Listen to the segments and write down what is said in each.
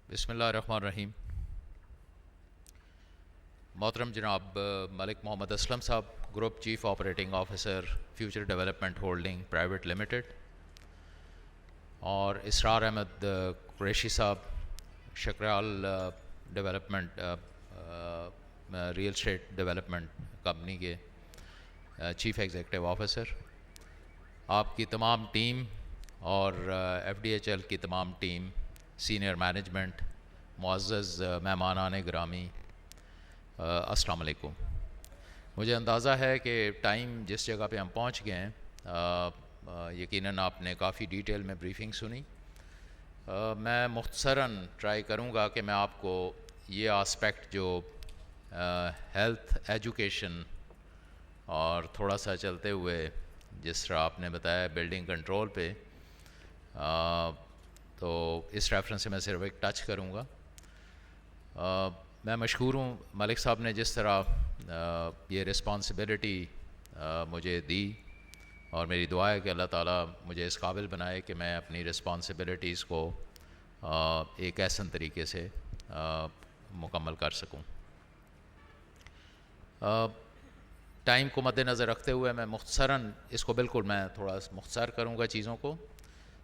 بسم اللہ الرحمن الرحیم. محترم جناب ملک محمد اسلم صاحب، group chief operating officer future development holding private limited, اور اسرار احمد قریشی صاحب، Shakral development real estate development company کے چیف ایگزیکٹو آفیسر، آپ کی تمام ٹیم اور ایف ڈی ایچ ایل کی تمام ٹیم، سینئر مینجمنٹ، معزز مہمانان گرامی، السلام علیکم. مجھے اندازہ ہے کہ ٹائم جس جگہ پہ ہم پہنچ گئے ہیں، یقیناً آپ نے کافی ڈیٹیل میں بریفنگ سنی. میں مختصراً ٹرائی کروں گا کہ میں آپ کو یہ آسپیکٹ جو ہیلتھ، ایجوکیشن اور تھوڑا سا چلتے ہوئے جس طرح آپ نے بتایا بلڈنگ کنٹرول پہ، تو اس ریفرنس سے میں صرف ایک ٹچ کروں گا. میں مشکور ہوں ملک صاحب نے جس طرح یہ رسپانسبلٹی مجھے دی، اور میری دعا ہے کہ اللہ تعالیٰ مجھے اس قابل بنائے کہ میں اپنی رسپانسبلٹیز کو ایک احسن طریقے سے مکمل کر سکوں. ٹائم کو مد نظر رکھتے ہوئے میں مختصراً اس کو بالکل میں تھوڑا مختصر کروں گا چیزوں کو.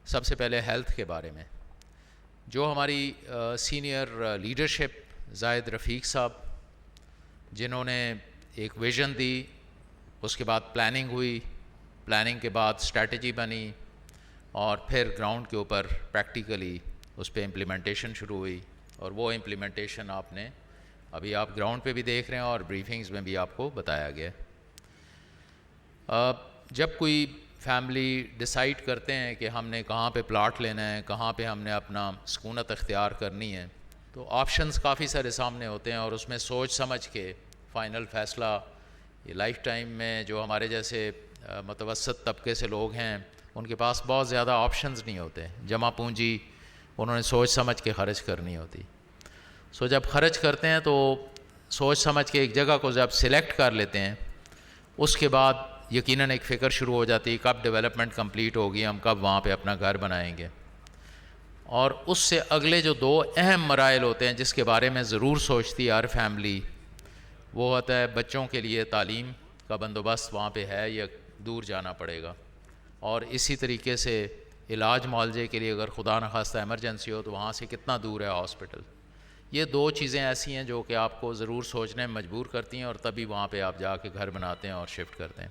سب سے پہلے ہیلتھ کے بارے میں، جو ہماری سینئر لیڈرشپ زاہد رفیق صاحب، جنہوں نے ایک ویژن دی، اس کے بعد پلاننگ ہوئی، پلاننگ کے بعد اسٹریٹجی بنی، اور پھر گراؤنڈ کے اوپر پریکٹیکلی اس پہ امپلیمنٹیشن شروع ہوئی. اور وہ امپلیمنٹیشن آپ نے ابھی آپ گراؤنڈ پہ بھی دیکھ رہے ہیں اور بریفنگز میں بھی آپ کو بتایا گیا. جب کوئی فیملی ڈیسائیڈ کرتے ہیں کہ ہم نے کہاں پہ پلاٹ لینا ہے، کہاں پہ ہم نے اپنا سکونت اختیار کرنی ہے، تو آپشنز کافی سارے سامنے ہوتے ہیں، اور اس میں سوچ سمجھ کے فائنل فیصلہ یہ لائف ٹائم میں جو ہمارے جیسے متوسط طبقے سے لوگ ہیں ان کے پاس بہت زیادہ آپشنز نہیں ہوتے. جمع پونجی انہوں نے سوچ سمجھ کے خرچ کرنی ہوتی. جب خرچ کرتے ہیں تو سوچ سمجھ کے ایک جگہ کو جب سلیکٹ کر لیتے ہیں، اس کے بعد یقیناً ایک فکر شروع ہو جاتی ہے کب ڈیولپمنٹ کمپلیٹ ہوگی، ہم کب وہاں پہ اپنا گھر بنائیں گے. اور اس سے اگلے جو دو اہم مراحل ہوتے ہیں جس کے بارے میں ضرور سوچتی ہے ہر فیملی، وہ ہوتا ہے بچوں کے لیے تعلیم کا بندوبست وہاں پہ ہے یا دور جانا پڑے گا، اور اسی طریقے سے علاج معالجے کے لیے اگر خدا نخواستہ ایمرجنسی ہو تو وہاں سے کتنا دور ہے ہاسپٹل. یہ دو چیزیں ایسی ہیں جو کہ آپ کو ضرور سوچنے میں مجبور کرتی ہیں، اور تبھی وہاں پہ آپ جا کے گھر بناتے ہیں اور شفٹ کرتے ہیں.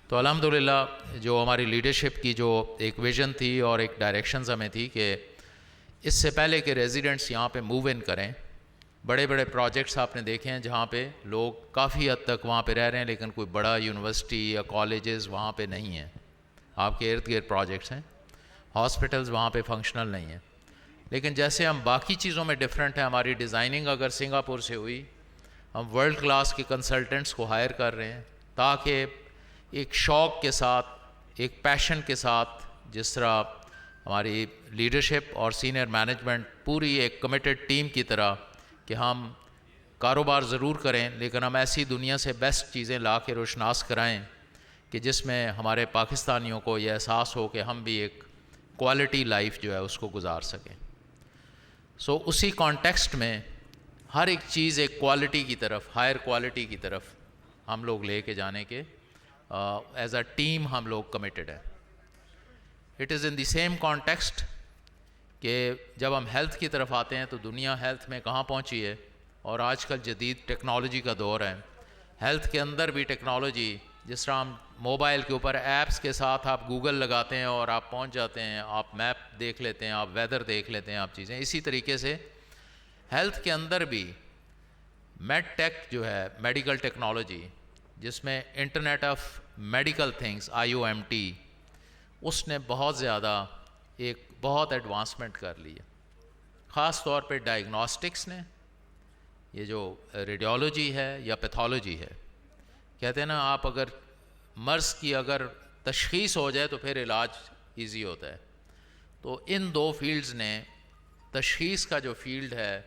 تو الحمدللہ جو ہماری لیڈرشپ کی جو ایک ویژن تھی اور ایک ڈائریکشنز ہمیں تھی کہ اس سے پہلے کہ ریزیڈنٹس یہاں پہ موو ان کریں، بڑے بڑے پروجیکٹس آپ نے دیکھے ہیں جہاں پہ لوگ کافی حد تک وہاں پہ رہ رہے ہیں، لیکن کوئی بڑا یونیورسٹی یا کالجز وہاں پہ نہیں ہیں. آپ کے ارد گرد پروجیکٹس ہیں، ہاسپٹلز وہاں پہ فنکشنل نہیں ہیں. لیکن جیسے ہم باقی چیزوں میں ڈفرینٹ ہیں، ہماری ڈیزائننگ اگر سنگاپور سے ہوئی، ہم ورلڈ کلاس کے کنسلٹنٹس کو ہائر کر رہے ہیں تاکہ ایک شوق کے ساتھ، ایک پیشن کے ساتھ، جس طرح ہماری لیڈرشپ اور سینئر مینجمنٹ پوری ایک کمیٹڈ ٹیم کی طرح کہ ہم کاروبار ضرور کریں لیکن ہم ایسی دنیا سے بیسٹ چیزیں لا کے روشناس کرائیں کہ جس میں ہمارے پاکستانیوں کو یہ احساس ہو کہ ہم بھی ایک کوالٹی لائف جو ہے اس کو گزار سکیں. اسی کانٹیکسٹ میں ہر ایک چیز ایک کوالٹی کی طرف، ہائر کوالٹی کی طرف ہم لوگ لے کے جانے کے ایز اے ٹیم ہم لوگ کمیٹڈ ہیں. It is in the same context کہ جب ہم ہیلتھ کی طرف آتے ہیں تو دنیا ہیلتھ میں کہاں پہنچی ہے، اور آج کل جدید ٹیکنالوجی کا دور ہے. ہیلتھ کے اندر بھی ٹیکنالوجی، جس طرح ہم موبائل کے اوپر ایپس کے ساتھ آپ گوگل لگاتے ہیں اور آپ پہنچ جاتے ہیں، آپ میپ دیکھ لیتے ہیں، آپ ویدر دیکھ لیتے ہیں، آپ چیزیں، اسی طریقے سے ہیلتھ کے اندر بھی میڈ ٹیک جو ہے، میڈیکل ٹیکنالوجی، جس میں internet of medical things IoMT، اس نے بہت زیادہ ایک بہت ایڈوانسمنٹ کر لی ہے. خاص طور پہ ڈائگنوسٹکس نے، یہ جو ریڈیولوجی ہے یا پیتھولوجی ہے، کہتے ہیں نا آپ اگر مرض کی اگر تشخیص ہو جائے تو پھر علاج ایزی ہوتا ہے. تو ان دو فیلڈز نے، تشخیص کا جو فیلڈ ہے،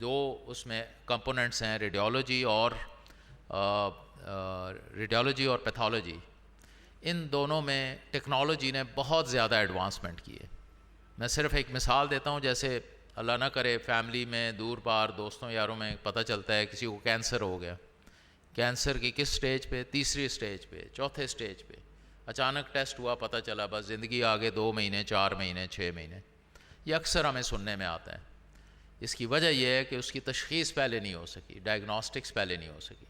دو اس میں کمپوننٹس ہیں، ریڈیولوجی اور پیتھولوجی، ان دونوں میں ٹیکنالوجی نے بہت زیادہ ایڈوانسمنٹ کی ہے. میں صرف ایک مثال دیتا ہوں، جیسے اللہ نہ کرے فیملی میں دور پار دوستوں یاروں میں پتہ چلتا ہے کسی کو کینسر ہو گیا، کینسر کی کس سٹیج پہ، تیسری سٹیج پہ، چوتھے سٹیج پہ، اچانک ٹیسٹ ہوا پتہ چلا بس زندگی آگے 2 مہینے 4 مہینے 6 مہینے. یہ اکثر ہمیں سننے میں آتا ہے. اس کی وجہ یہ ہے کہ اس کی تشخیص پہلے نہیں ہو سکی، ڈائگنوسٹکس پہلے نہیں ہو سکی.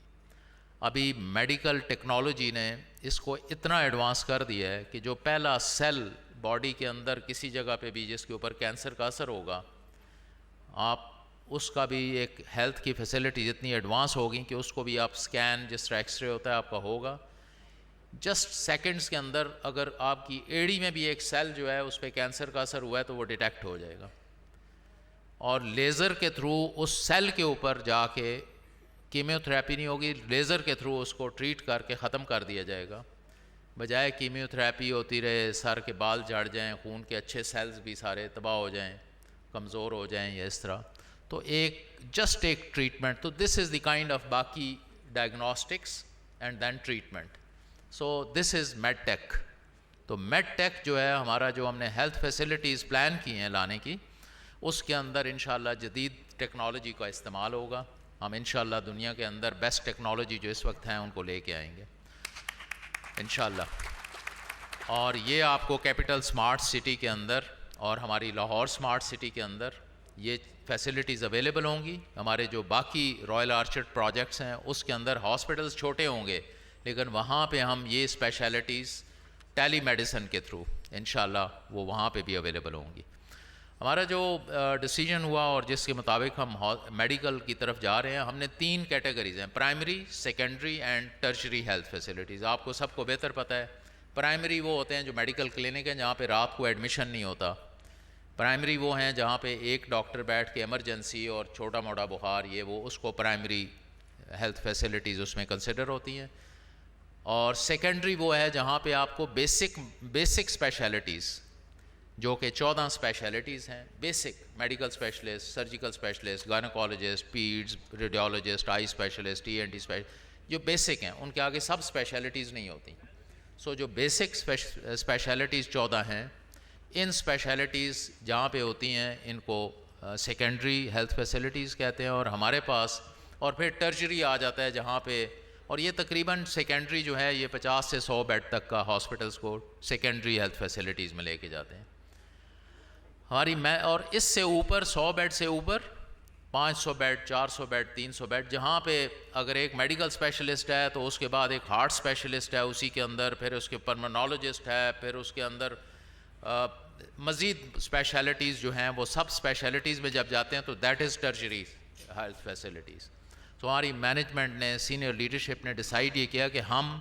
ابھی میڈیکل ٹیکنالوجی نے اس کو اتنا ایڈوانس کر دیا ہے کہ جو پہلا سیل باڈی کے اندر کسی جگہ پہ بھی جس کے اوپر کینسر کا اثر ہوگا، آپ اس کا بھی ایک ہیلتھ کی فیسلٹیز اتنی ایڈوانس ہوگی کہ اس کو بھی آپ اسکین، جس طرح ایکس رے ہوتا ہے آپ کا ہوگا، جسٹ سیکنڈز کے اندر اگر آپ کی ایڑی میں بھی ایک سیل جو ہے اس پہ کینسر کا اثر ہوا ہے تو وہ ڈیٹیکٹ ہو جائے گا، اور لیزر کے تھرو اس سیل کے اوپر جا کے، کیمیو تھراپی نہیں ہوگی، لیزر کے تھرو اس کو ٹریٹ کر کے ختم کر دیا جائے گا. بجائے کیمیو تھراپی ہوتی رہے، سر کے بال جھڑ جائیں، خون کے اچھے سیلز بھی سارے تباہ ہو جائیں، کمزور ہو جائیں یا اس طرح. تو جسٹ ایک ٹریٹمنٹ. تو this is the kind of باقی diagnostics and then treatment. So this is med tech. تو میڈ ٹیک جو ہے ہمارا، جو ہم نے ہیلتھ فیسلٹیز پلان کی ہیں لانے کی، اس کے اندر انشاءاللہ جدید ٹیکنالوجی کا استعمال ہوگا. ہم انشاءاللہ دنیا کے اندر بیسٹ ٹیکنالوجی جو اس وقت ہیں ان کو لے کے آئیں گے انشاءاللہ. اور یہ آپ کو کیپٹل سمارٹ سٹی کے اندر اور ہماری لاہور سمارٹ سٹی کے اندر یہ فیسلٹیز اویلیبل ہوں گی. ہمارے جو باقی رائل آرچرڈ پروجیکٹس ہیں اس کے اندر ہاسپٹلس چھوٹے ہوں گے، لیکن وہاں پہ ہم یہ اسپیشلٹیز ٹیلی میڈیسن کے تھرو انشاءاللہ وہ وہاں پہ بھی اویلیبل ہوں گی. ہمارا جو ڈیسیجن ہوا اور جس کے مطابق ہم میڈیکل کی طرف جا رہے ہیں، ہم نے 3 کیٹیگریز ہیں: primary, secondary and tertiary health facilities. آپ کو سب کو بہتر پتہ ہے پرائمری وہ ہوتے ہیں جو میڈیکل کلینک ہیں جہاں پہ رات کو ایڈمیشن نہیں ہوتا. پرائمری وہ ہیں جہاں پہ ایک ڈاکٹر بیٹھ کے ایمرجنسی اور چھوٹا موٹا بخار یہ وہ، اس کو پرائمری ہیلتھ فیسلٹیز اس میں کنسیڈر ہوتی ہیں. اور سیکنڈری وہ ہے جہاں پہ آپ کو بیسک اسپیشلٹیز، جو کہ 14 اسپیشلٹیز ہیں، basic medical specialist, surgical specialist, gynaecologist, peds, radiologist, eye specialist, E N T specialist, جو بیسک ہیں ان کے آگے سب اسپیشلٹیز نہیں ہوتی. سو جو بیسک اسپیشلٹیز 14 ہیں، ان اسپیشلٹیز جہاں پہ ہوتی ہیں ان کو سیکنڈری ہیلتھ فیسلٹیز کہتے ہیں. اور ہمارے پاس اور پھر ٹرشری آ جاتا ہے جہاں پہ، اور یہ تقریباً سیکنڈری جو ہے یہ 50 سے 100 بیڈ تک کا ہاسپٹلس کو سیکنڈری ہیلتھ فیسلٹیز میں لے کے جاتے ہیں ہماری. اور اس سے اوپر 100 بیڈ سے اوپر 500 بیڈ، 400 بیڈ، 300 بیڈ، جہاں پہ اگر ایک میڈیکل اسپیشلسٹ ہے تو اس کے بعد ایک ہارٹ اسپیشلسٹ ہے اسی کے اندر، پھر اس کے پلمونالوجسٹ ہے، پھر اس کے اندر مزید اسپیشلٹیز جو ہیں وہ سب اسپیشلٹیز میں جب جاتے ہیں تو that is tertiary health facilities. تو ہماری مینجمنٹ نے، سینئر لیڈرشپ نے ڈیسائیڈ یہ کیا کہ ہم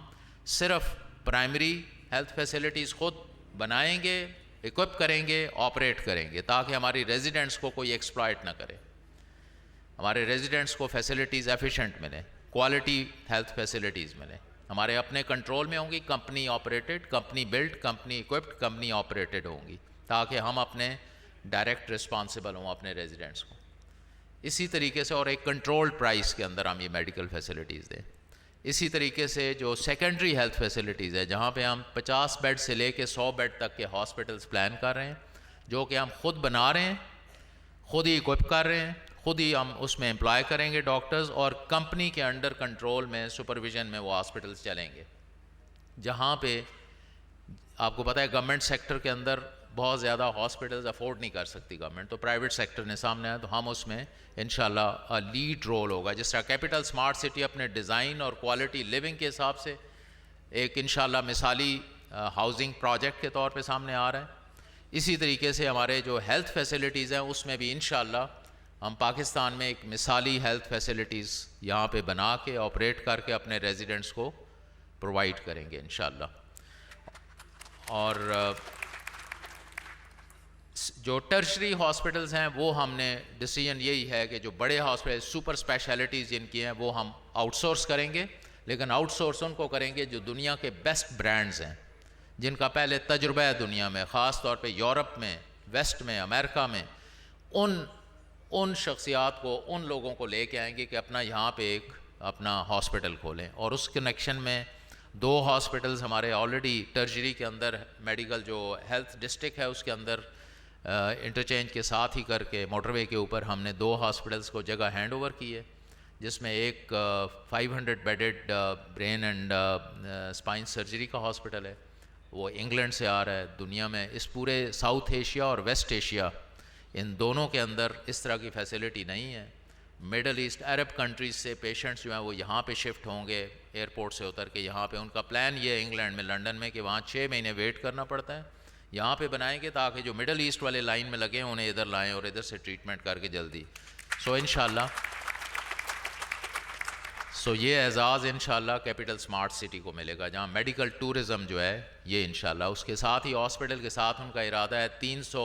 صرف پرائمری ہیلتھ فیسلٹیز خود بنائیں گے، ایکوپ کریں گے، آپریٹ کریں گے، تاکہ ہماری ریزیڈنٹس کو کوئی ایکسپلائٹ نہ کرے، ہمارے ریزیڈنٹس کو فیسلٹیز ایفیشینٹ ملیں، کوالٹی ہیلتھ فیسلٹیز ملیں. ہمارے اپنے کنٹرول میں ہوں گی، company operated, company build, company equipped, company operated ہوں گی، تاکہ ہم اپنے ڈائریکٹ رسپانسبل ہوں اپنے ریزیڈنٹس کو. اسی طریقے سے اور ایک کنٹرولڈ پرائس کے اندر ہم یہ میڈیکل فیسلٹیز دیں. اسی طریقے سے جو سیکنڈری ہیلتھ فیسلٹیز ہے جہاں پہ ہم 50 بیڈ سے لے کے 100 بیڈ تک کے ہاسپٹلس پلان کر رہے ہیں، جو کہ ہم خود بنا رہے ہیں، خود ہی ایکوپ کر رہے ہیں، خود ہی ہم اس میں امپلائی کریں گے ڈاکٹرز، اور کمپنی کے انڈر کنٹرول میں، سپرویژن میں وہ ہاسپٹلس چلیں گے. جہاں پہ آپ کو پتہ ہے گورنمنٹ سیکٹر کے اندر بہت زیادہ ہاسپٹلز افورڈ نہیں کر سکتی گورنمنٹ، تو پرائیویٹ سیکٹر نے سامنے آیا تو ہم اس میں انشاءاللہ لیڈ رول ہوگا. جس طرح کیپٹل سمارٹ سٹی اپنے ڈیزائن اور کوالٹی لیونگ کے حساب سے ایک انشاءاللہ مثالی ہاؤسنگ پروجیکٹ کے طور پہ سامنے آ رہا ہے، اسی طریقے سے ہمارے جو ہیلتھ فیسلٹیز ہیں اس میں بھی انشاءاللہ ہم پاکستان میں ایک مثالی ہیلتھ فیسلٹیز یہاں پہ بنا کے آپریٹ کر کے اپنے ریزیڈنٹس کو پرووائڈ کریں گے انشاءاللہ. اور جو ٹرشری ہاسپٹلز ہیں وہ ہم نے ڈیسیجن یہی ہے کہ جو بڑے ہاسپٹل سپر اسپیشلٹیز جن کی ہیں وہ ہم آؤٹ سورس کریں گے، لیکن آؤٹ سورس ان کو کریں گے جو دنیا کے بیسٹ برانڈز ہیں، جن کا پہلے تجربہ ہے دنیا میں، خاص طور پہ یورپ میں، ویسٹ میں، امریکہ میں. ان شخصیات کو، ان لوگوں کو لے کے آئیں گے کہ اپنا یہاں پہ ایک اپنا ہاسپٹل کھولیں. اور اس کنیکشن میں 2 ہاسپٹلز ہمارے آلریڈی ٹرشری کے اندر، میڈیکل جو ہیلتھ ڈسٹرکٹ ہے اس کے اندر انٹرچینج کے ساتھ ہی کر کے موٹر وے کے اوپر ہم نے 2 ہاسپٹلس کو جگہ ہینڈ اوور کی ہے، جس میں ایک 500 bedded brain and spine surgery کا ہاسپٹل ہے، وہ انگلینڈ سے آ رہا ہے۔ دنیا میں اس پورے ساؤتھ ایشیا اور ویسٹ ایشیا ان دونوں کے اندر اس طرح کی فیسلٹی نہیں ہے۔ مڈل ایسٹ عرب کنٹریز سے پیشنٹس جو ہیں وہ یہاں پہ شفٹ ہوں گے ایئرپورٹ سے اتر کے یہاں پہ، ان کا پلان یہ ہے انگلینڈ میں، لنڈن میں، کہ وہاں 6 مہینے ویٹ کرنا پڑتا ہے، یہاں پہ بنائیں گے تاکہ جو مڈل ایسٹ والے لائن میں لگے ہیں انہیں ادھر لائیں اور ادھر سے ٹریٹمنٹ کر کے جلدی۔ یہ اعزاز انشاءاللہ کیپٹل سمارٹ سٹی کو ملے گا، جہاں میڈیکل ٹورزم جو ہے یہ انشاءاللہ، اس کے ساتھ ہی ہاسپٹل کے ساتھ ان کا ارادہ ہے 300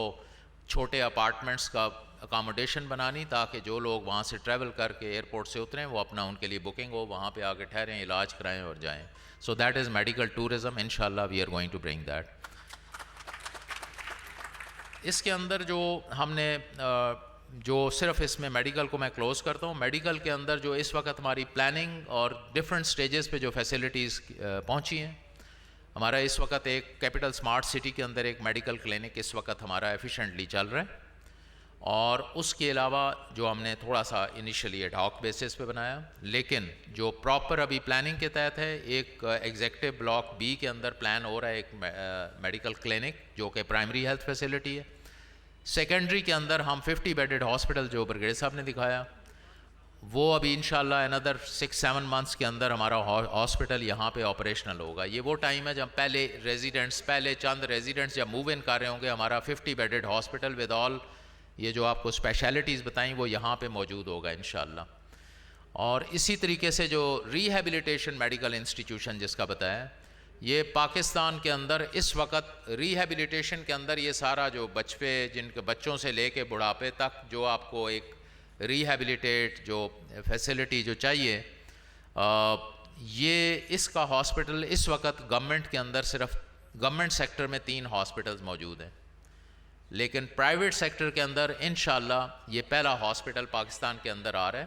چھوٹے اپارٹمنٹس کا اکاموڈیشن بنانی، تاکہ جو لوگ وہاں سے ٹریول کر کے ایئرپورٹ سے اتریں وہ اپنا ان کے لیے بکنگ ہو، وہاں پہ آ کے ٹھہریں، علاج کرائیں اور جائیں۔ So that is medical tourism, انشاءاللہ we are going to bring that. اس کے اندر جو ہم نے جو صرف اس میں میڈیکل کو میں کلوز کرتا ہوں، میڈیکل کے اندر جو اس وقت ہماری پلاننگ اور ڈفرینٹ سٹیجز پہ جو فیسلٹیز پہنچی ہیں، ہمارا اس وقت ایک کیپٹل سمارٹ سٹی کے اندر ایک میڈیکل کلینک اس وقت ہمارا ایفیشینٹلی چل رہا ہے، اور اس کے علاوہ جو ہم نے تھوڑا سا انیشلی ایڈ ہاک بیسس پہ بنایا، لیکن جو پراپر ابھی پلاننگ کے تحت ہے، ایک ایگزیکٹو بلاک بی کے اندر پلان ہو رہا ہے ایک میڈیکل کلینک جو کہ پرائمری ہیلتھ فیسلٹی ہے۔ سیکنڈری کے اندر ہم 50 بیڈڈ ہاسپٹل جو برگیڈ صاحب نے دکھایا، وہ ابھی انشاءاللہ another 6-7 months کے اندر ہمارا ہاسپٹل یہاں پہ آپریشنل ہوگا۔ یہ وہ ٹائم ہے جب پہلے چند ریزیڈنٹس جب موو ان کر رہے ہوں گے، ہمارا 50 بیڈڈ ہاسپٹل ود آل یہ جو آپ کو اسپیشلٹیز بتائیں وہ یہاں پہ موجود ہوگا انشاءاللہ۔ اور اسی طریقے سے جو ریہیبلیٹیشن میڈیکل انسٹیٹیوشن جس کا بتایا، یہ پاکستان کے اندر اس وقت ریہیبلیٹیشن کے اندر یہ سارا جو جن کے بچوں سے لے کے بڑھاپے تک جو آپ کو ایک ریہیبلیٹیٹ جو فیسلٹی جو چاہیے، یہ اس کا ہاسپٹل اس وقت گورنمنٹ کے اندر صرف گورنمنٹ سیکٹر میں 3 ہاسپٹلز موجود ہیں، لیکن پرائیویٹ سیکٹر کے اندر انشاءاللہ یہ پہلا ہاسپٹل پاکستان کے اندر آ رہا ہے،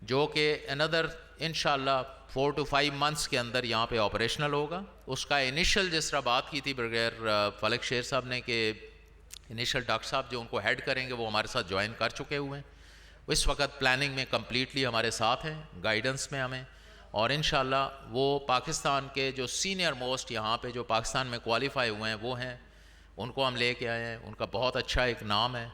جو کہ another انشاءاللہ 4 to 5 months کے اندر یہاں پہ آپریشنل ہوگا۔ اس کا انیشل جس طرح بات کی تھی بغیر فلک شیر صاحب نے کہ انیشل ڈاکٹر صاحب جو ان کو ہیڈ کریں گے وہ ہمارے ساتھ جوائن کر چکے ہوئے ہیں، اس وقت پلاننگ میں کمپلیٹلی ہمارے ساتھ ہیں، گائیڈنس میں ہمیں، اور انشاءاللہ وہ پاکستان کے جو سینئر موسٹ یہاں پہ جو پاکستان میں کوالیفائی ہوئے ہیں وہ ہیں، ان کو ہم لے کے آئے ہیں، ان کا بہت اچھا ایک نام ہے،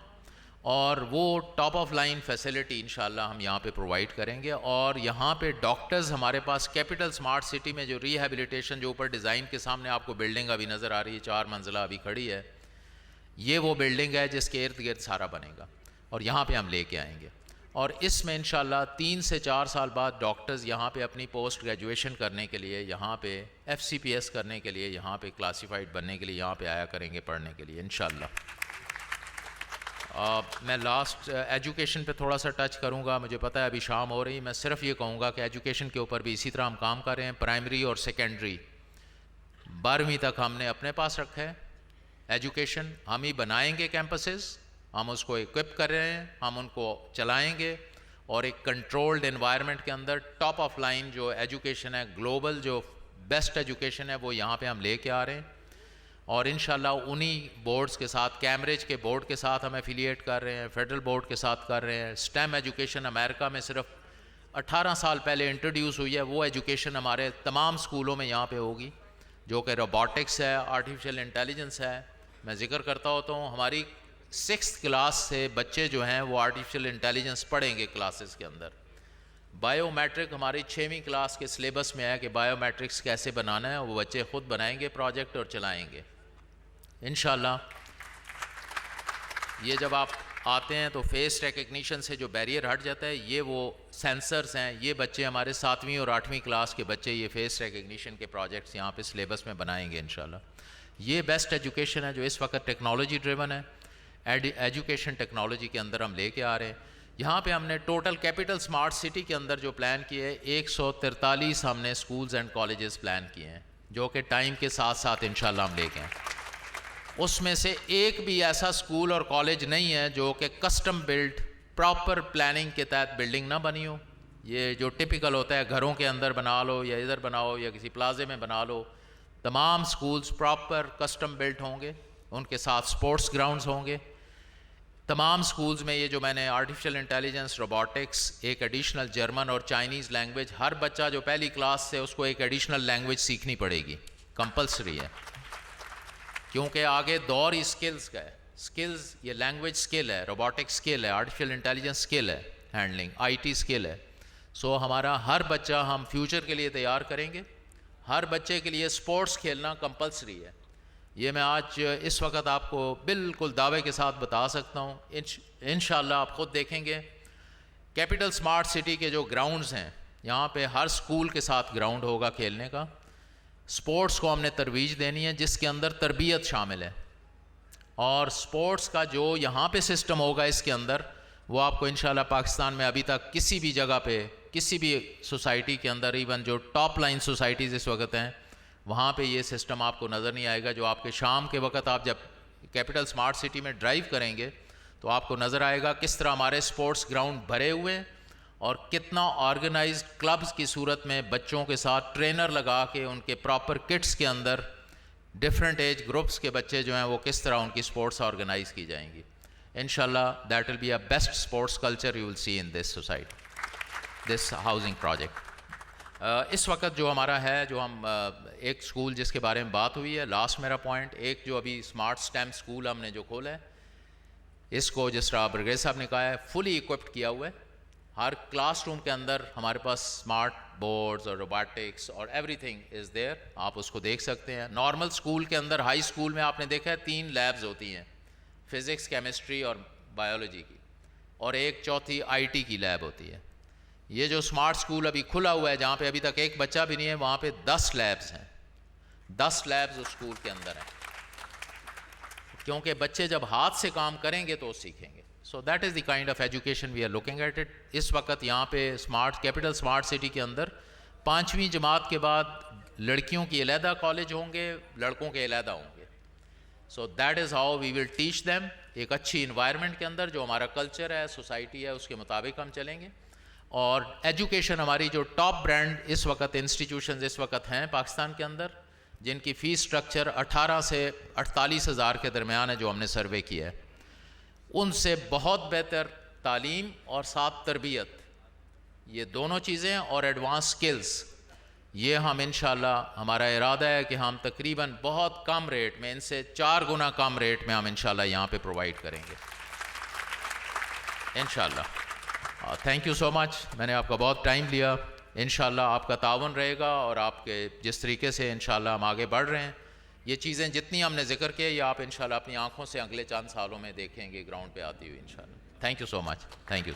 اور وہ ٹاپ آف لائن فیسلٹی انشاءاللہ ہم یہاں پہ پرووائڈ کریں گے۔ اور یہاں پہ ڈاکٹرز ہمارے پاس کیپٹل سمارٹ سٹی میں جو ریہیبلیٹیشن جو اوپر ڈیزائن کے سامنے آپ کو بلڈنگ ابھی نظر آ رہی ہے، 4 منزلہ ابھی کھڑی ہے، یہ وہ بلڈنگ ہے جس کے ارد گرد سارا بنے گا، اور یہاں پہ ہم لے کے آئیں گے، اور اس میں انشاءاللہ 3 سے 4 سال بعد ڈاکٹرز یہاں پہ اپنی پوسٹ گریجویشن کرنے کے لیے، یہاں پہ FCPS کرنے کے لیے، یہاں پہ کلاسیفائڈ بننے کے لیے یہاں پہ آیا کریں گے پڑھنے کے لیے انشاءاللہ۔ میں لاسٹ ایجوکیشن پہ تھوڑا سا ٹچ کروں گا، مجھے پتہ ہے ابھی شام ہو رہی، میں صرف یہ کہوں گا کہ ایجوکیشن کے اوپر بھی اسی طرح ہم کام کر رہے ہیں۔ پرائمری اور سیکنڈری 12ویں تک ہم نے اپنے پاس رکھا ہے، ایجوکیشن ہم ہی بنائیں گے، کیمپسز ہم اس کو اکوپ کر رہے ہیں، ہم ان کو چلائیں گے، اور ایک کنٹرولڈ انوائرمنٹ کے اندر ٹاپ آف لائن جو ایجوکیشن ہے، گلوبل جو بیسٹ ایجوکیشن ہے وہ یہاں پہ ہم لے کے آ رہے ہیں، اور انشاءاللہ انہی بورڈز کے ساتھ، کیمبرج کے بورڈ کے ساتھ ہم ایفیلیٹ کر رہے ہیں، فیڈرل بورڈ کے ساتھ کر رہے ہیں۔ STEM ایجوکیشن امریکہ میں صرف 18 سال پہلے انٹروڈیوس ہوئی ہے، وہ ایجوکیشن ہمارے تمام سکولوں میں یہاں پہ ہوگی، جو کہ روبوٹکس ہے، آرٹیفیشل انٹیلیجنس ہے۔ میں ذکر کرتا ہوتا ہوں ہماری 6th کلاس سے بچے جو ہیں وہ آرٹیفیشل انٹیلیجنس پڑھیں گے کلاسز کے اندر۔ بائیو میٹرک ہماری 6ویں کلاس کے سلیبس میں ہے کہ بائیو میٹرکس کیسے بنانا ہے، وہ بچے خود بنائیں گے پروجیکٹ اور چلائیں گے انشاءاللہ۔ یہ جب آپ آتے ہیں تو فیس ریکگنیشن سے جو بیریئر ہٹ جاتا ہے، یہ وہ سینسرز ہیں، یہ بچے ہمارے 7ویں اور 8ویں کلاس کے بچے یہ فیس ریکگنیشن کے پروجیکٹس یہاں پہ سلیبس میں بنائیں گے انشاءاللہ۔ یہ بیسٹ ایجوکیشن ہے جو اس وقت ٹیکنالوجی ڈریون ہے، ایجوکیشن ٹیکنالوجی کے اندر ہم لے کے آ رہے ہیں۔ یہاں پہ ہم نے ٹوٹل کیپٹل سمارٹ سٹی کے اندر جو پلان کیے 143 ہم نے سکولز اینڈ کالجز پلان کیے ہیں، جو کہ ٹائم کے ساتھ ساتھ انشاءاللہ ہم لے کے آئیں۔ اس میں سے ایک بھی ایسا سکول اور کالج نہیں ہے جو کہ کسٹم بلڈ پراپر پلاننگ کے تحت بلڈنگ نہ بنی ہو۔ یہ جو ٹپیکل ہوتا ہے گھروں کے اندر بنا لو یا ادھر بناؤ یا کسی پلازے میں بنا لو، تمام سکولز پراپر کسٹم بلڈ ہوں گے، ان کے ساتھ سپورٹس گراؤنڈز ہوں گے، تمام سکولز میں یہ جو میں نے آرٹیفیشل انٹیلیجنس، روبوٹکس، ایک ایڈیشنل جرمن اور چائنیز لینگویج، ہر بچہ جو پہلی کلاس سے اس کو ایک ایڈیشنل لینگویج سیکھنی پڑے گی، کمپلسری ہے، کیونکہ آگے دور ہی سکلز کا ہے. سکلز، یہ لینگویج سکل ہے، روبوٹک سکل ہے، آرٹیفیشل انٹیلیجنس سکل ہے، ہینڈلنگ آئی ٹی سکل ہے. سو ہمارا ہر بچہ ہم فیوچر کے لیے تیار کریں گے. ہر بچے کے لیے سپورٹس کھیلنا کمپلسری ہے. یہ میں آج اس وقت آپ کو بالکل دعوے کے ساتھ بتا سکتا ہوں. انشاءاللہ آپ خود دیکھیں گے کیپٹل سمارٹ سٹی کے جو گراؤنڈز ہیں، یہاں پہ ہر سکول کے ساتھ گراؤنڈ ہوگا کھیلنے کا. سپورٹس کو ہم نے ترویج دینی ہے جس کے اندر تربیت شامل ہے، اور سپورٹس کا جو یہاں پہ سسٹم ہوگا اس کے اندر، وہ آپ کو انشاءاللہ پاکستان میں ابھی تک کسی بھی جگہ پہ، کسی بھی سوسائٹی کے اندر، ایون جو ٹاپ لائن سوسائٹیز اس وقت ہیں، وہاں پہ یہ سسٹم آپ کو نظر نہیں آئے گا. جو آپ کے شام کے وقت آپ جب کیپٹل سمارٹ سٹی میں ڈرائیو کریں گے تو آپ کو نظر آئے گا کس طرح ہمارے سپورٹس گراؤنڈ بھرے ہوئے ہیں، اور کتنا آرگنائزڈ کلبز کی صورت میں بچوں کے ساتھ ٹرینر لگا کے ان کے پراپر کٹس کے اندر ڈفرینٹ ایج گروپس کے بچے جو ہیں وہ کس طرح ان کی سپورٹس آرگنائز کی جائیں گی. انشاءاللہ that will be a best sports culture you will see in this society, this housing project. اس وقت جو ہمارا ہے، جو ہم ایک سکول جس کے بارے میں بات ہوئی ہے، لاسٹ میرا پوائنٹ، ایک جو ابھی اسمارٹ اسٹیم سکول ہم نے جو کھولا ہے، اس کو جس طرح برگیز صاحب نے کہا ہے فلی اکوپڈ کیا ہوا ہے. ہر کلاس روم کے اندر ہمارے پاس اسمارٹ بورڈز اور روبوٹکس اور ایوری تھنگ از دیئر، آپ اس کو دیکھ سکتے ہیں. نارمل اسکول کے اندر، ہائی اسکول میں آپ نے دیکھا ہے 3 لیبز ہوتی ہیں، فزکس، کیمسٹری اور بایولوجی کی، اور ایک چوتھی آئی ٹی کی لیب ہوتی ہے. یہ جو اسمارٹ اسکول ابھی کھلا ہوا ہے جہاں پہ ابھی تک ایک بچہ بھی نہیں ہے، وہاں پہ 10 لیبز ہیں، 10 لیبز اس اسکول کے اندر ہیں، کیونکہ بچے جب ہاتھ سے کام کریں گے تو وہ سیکھیں گے. So that is the kind of education we are looking at it. اس وقت یہاں پہ کیپٹل اسمارٹ سٹی کے اندر 5ویں جماعت کے بعد لڑکیوں کی علیحدہ کالج ہوں گے، لڑکوں کے علیحدہ ہوں گے. So that is how we will teach them. ایک اچھی انوائرمنٹ کے اندر جو ہمارا کلچر ہے، سوسائٹی ہے، اس کے مطابق ہم چلیں گے. اور ایجوکیشن ہماری جو ٹاپ برانڈ اس وقت انسٹیٹیوشنز اس وقت ہیں پاکستان کے اندر، جن کی فیس سٹرکچر 18 سے 48 ہزار کے درمیان ہے، جو ہم نے سروے کیا ہے، ان سے بہت بہتر تعلیم اور ساتھ تربیت، یہ دونوں چیزیں اور ایڈوانس سکلز، یہ ہم انشاءاللہ ہمارا ارادہ ہے کہ ہم تقریباً بہت کم ریٹ میں، ان سے 4 گنا کم ریٹ میں ہم انشاءاللہ یہاں پہ پرووائڈ کریں گے انشاءاللہ. تھینک یو سو مچ. میں نے آپ کا بہت ٹائم لیا. انشاءاللہ آپ کا تعاون رہے گا، اور آپ کے جس طریقے سے انشاءاللہ ہم آگے بڑھ رہے ہیں، یہ چیزیں جتنی ہم نے ذکر کی، یہ آپ انشاءاللہ اپنی آنکھوں سے اگلے چند سالوں میں دیکھیں گے گراؤنڈ پہ آتی ہوئی انشاءاللہ. Thank you so much. Thank you.